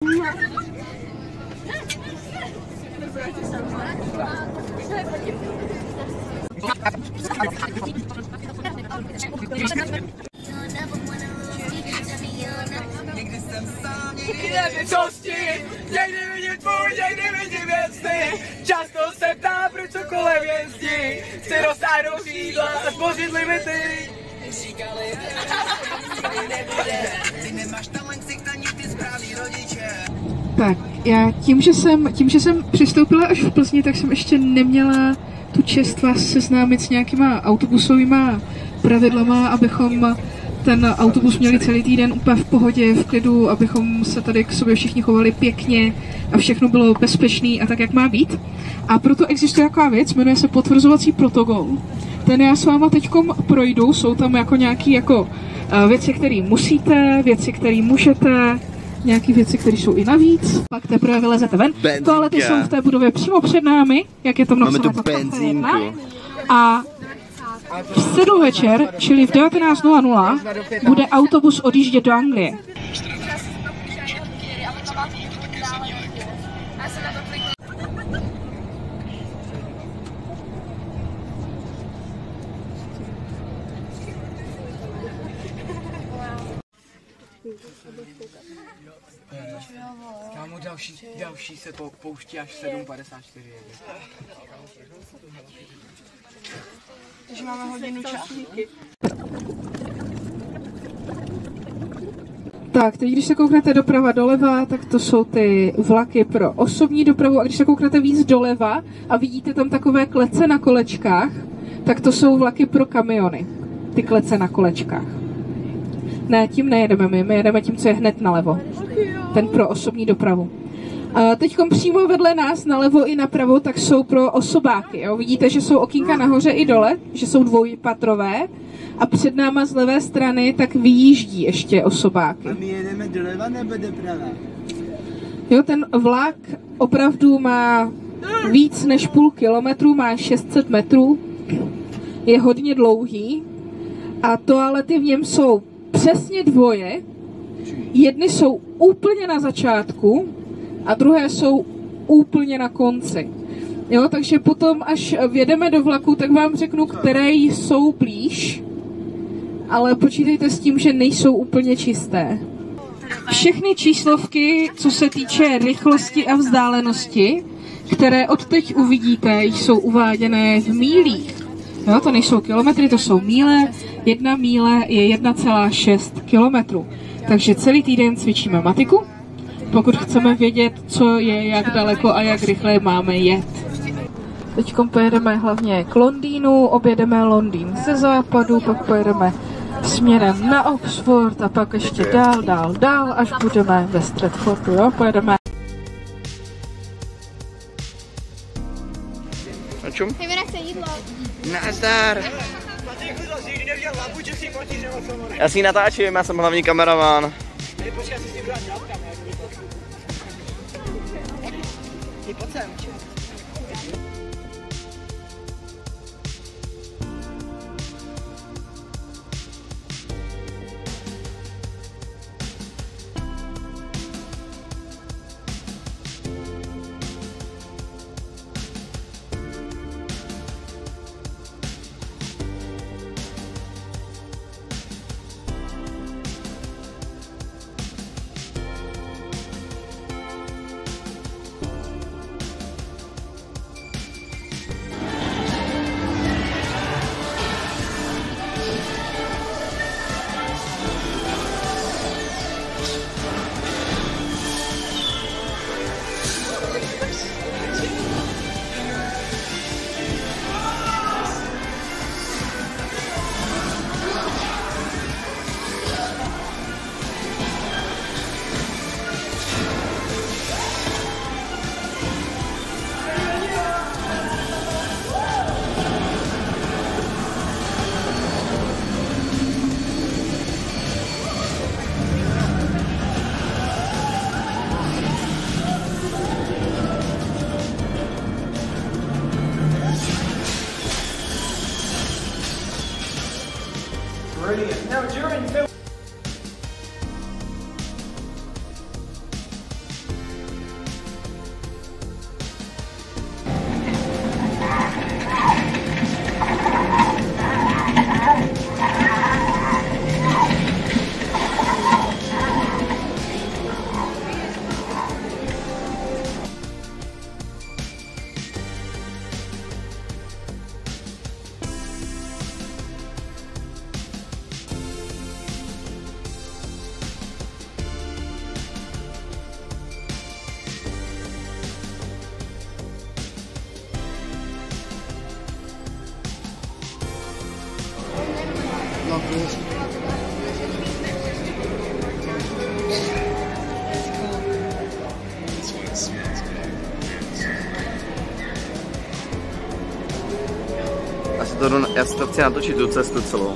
Někdy jsem sám, někdy nevím, co s tím, někdy vidím tvůj, někdy vidím věcny. Často se ptám, proč co kolem jezdí. Chci roztáhnout křídla a zbořit limity. Říkali, ty nemáš talent, si ani ty správný rodiče. Tak, já tím, že jsem přistoupila až v Plzni, tak jsem ještě neměla tu čest vás seznámit s nějakýma autobusovýma pravidlama, abychom ten autobus měli celý týden úplně v pohodě, v klidu, abychom se tady k sobě všichni chovali pěkně a všechno bylo bezpečný a tak, jak má být. A proto existuje taková věc, jmenuje se potvrzovací protokol. Ten já s váma teďkom projdu, jsou tam jako nějaké věci, které musíte, věci, které můžete, nějaké věci, které jsou i navíc, pak teprve vylezete ven. Toalety jsou v té budově přímo před námi, jak je to mnoho jako benzínku. A v středu večer, čili v 19:00, bude autobus odjíždět do Anglie. Kámo, další se pouští až 7:54. Takže máme hodinu času. Tak, teď když se kouknete doprava doleva, tak to jsou ty vlaky pro osobní dopravu, a když se kouknete víc doleva a vidíte tam takové klece na kolečkách, tak to jsou vlaky pro kamiony, ty klece na kolečkách. Ne, tím nejedeme my jedeme tím, co je hned nalevo, ten pro osobní dopravu. Teďkom přímo vedle nás, nalevo i napravo, tak jsou pro osobáky. Jo? Vidíte, že jsou okýnka nahoře i dole, že jsou dvojpatrové a před náma z levé strany tak vyjíždí ještě osobáky. A my jedeme doleva nebo doprava? Jo, ten vlak opravdu má víc než půl kilometru, má 600 metrů, je hodně dlouhý a toalety v něm jsou přesně dvoje. Jedny jsou úplně na začátku a druhé jsou úplně na konci. Jo, takže potom, až vjedeme do vlaku, tak vám řeknu, které jsou blíž, ale počítejte s tím, že nejsou úplně čisté. Všechny číslovky, co se týče rychlosti a vzdálenosti, které odteď uvidíte, jsou uváděné v mílích. Jo, to nejsou kilometry, to jsou míle. 1 míle je 1,6 kilometru. Takže celý týden cvičíme matiku, pokud chceme vědět, co je, jak daleko a jak rychle máme jet. Teď pojedeme hlavně k Londýnu, objedeme Londýn ze západu, pak pojedeme směrem na Oxford a pak ještě dál, až budeme ve Stratfordu, jo, pojedeme. Na čum? Jdeme chce jídlo. Nazdar. Já si ji natáčím, já jsem hlavní kameraman. Pojď sem. Já si to chci natočit tu cestu celou.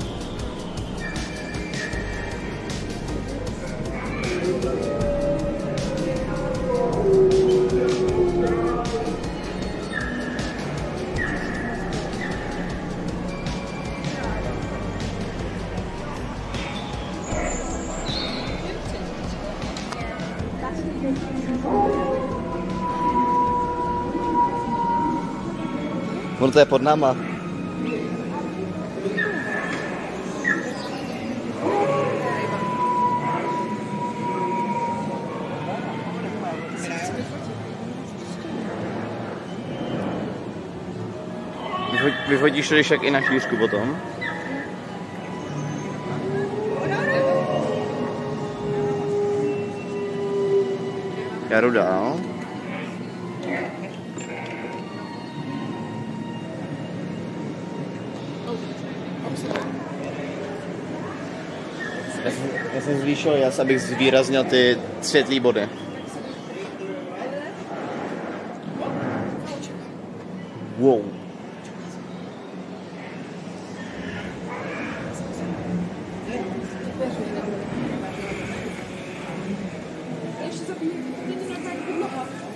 On to je pod náma. Vyhodíš to, když tak i na šířku potom. Já jdu dál. Já jsem zvýšil jas, abych zvýraznil ty světlý body. Wow.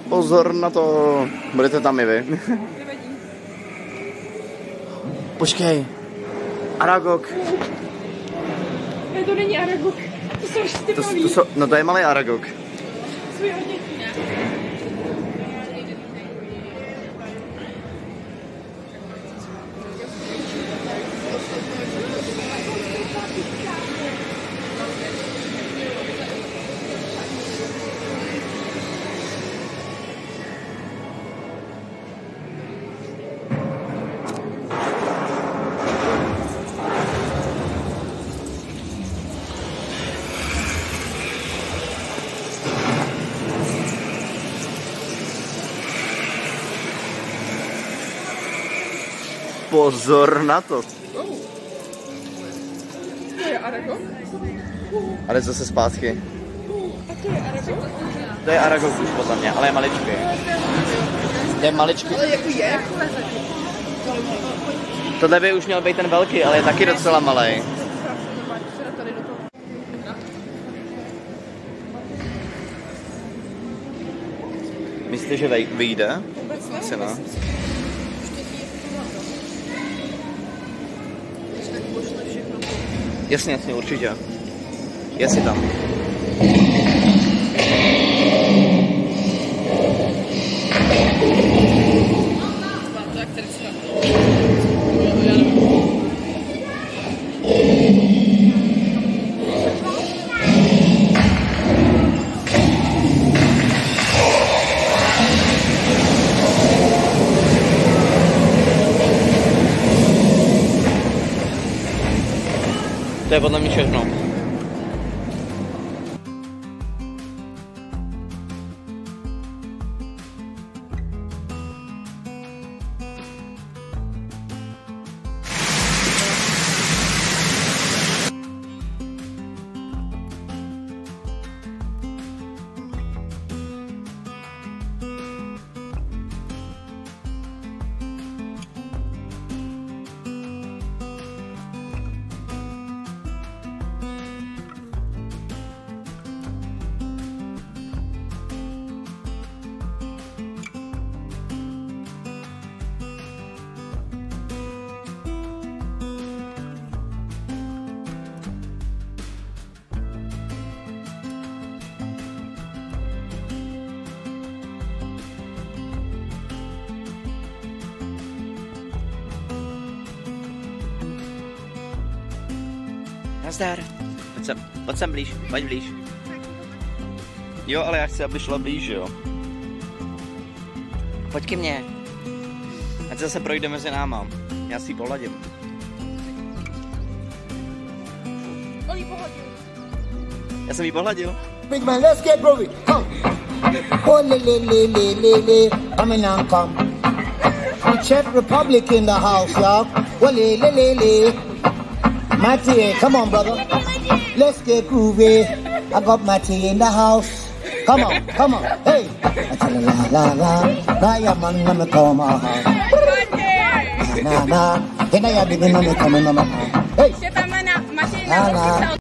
Pozor na to, budete tam i vy. Počkej, Aragog. Ne, to není Aragog, to jsou ty malý. No to je malý Aragog. Pozor na to. To je Aragog? Ale zase zpátky. A to je Aragog? To je Aragog už podle mě, ale je maličký. Je maličký. Ale jako je? Tohle by už měl být ten velký, ale je taky docela malý. Myslíte, že vyjde? Asi ne. Jasně, určitě. Jestli tam. To je podle mě všechno. Nazdar. Pojď sem blíž, pojď blíž. Jo, ale já chci, aby šla blíž, jo. Pojď ke mně. Ať zase projde mezi náma. Já si ji pohladím. On ji pohladil. Já jsem ji pohladil. Big man, let's get moving. Oh, le, coming on, come. The Czech Republic in the house, y'all. Oh, le. My tea, come on, brother. Let's get groovy. I got my tea in the house. Come on, come on. Hey. I tell you, la, la, la. Now your man, let me come out. Nah, nah. Then I have to come in my house. Hey. La, la.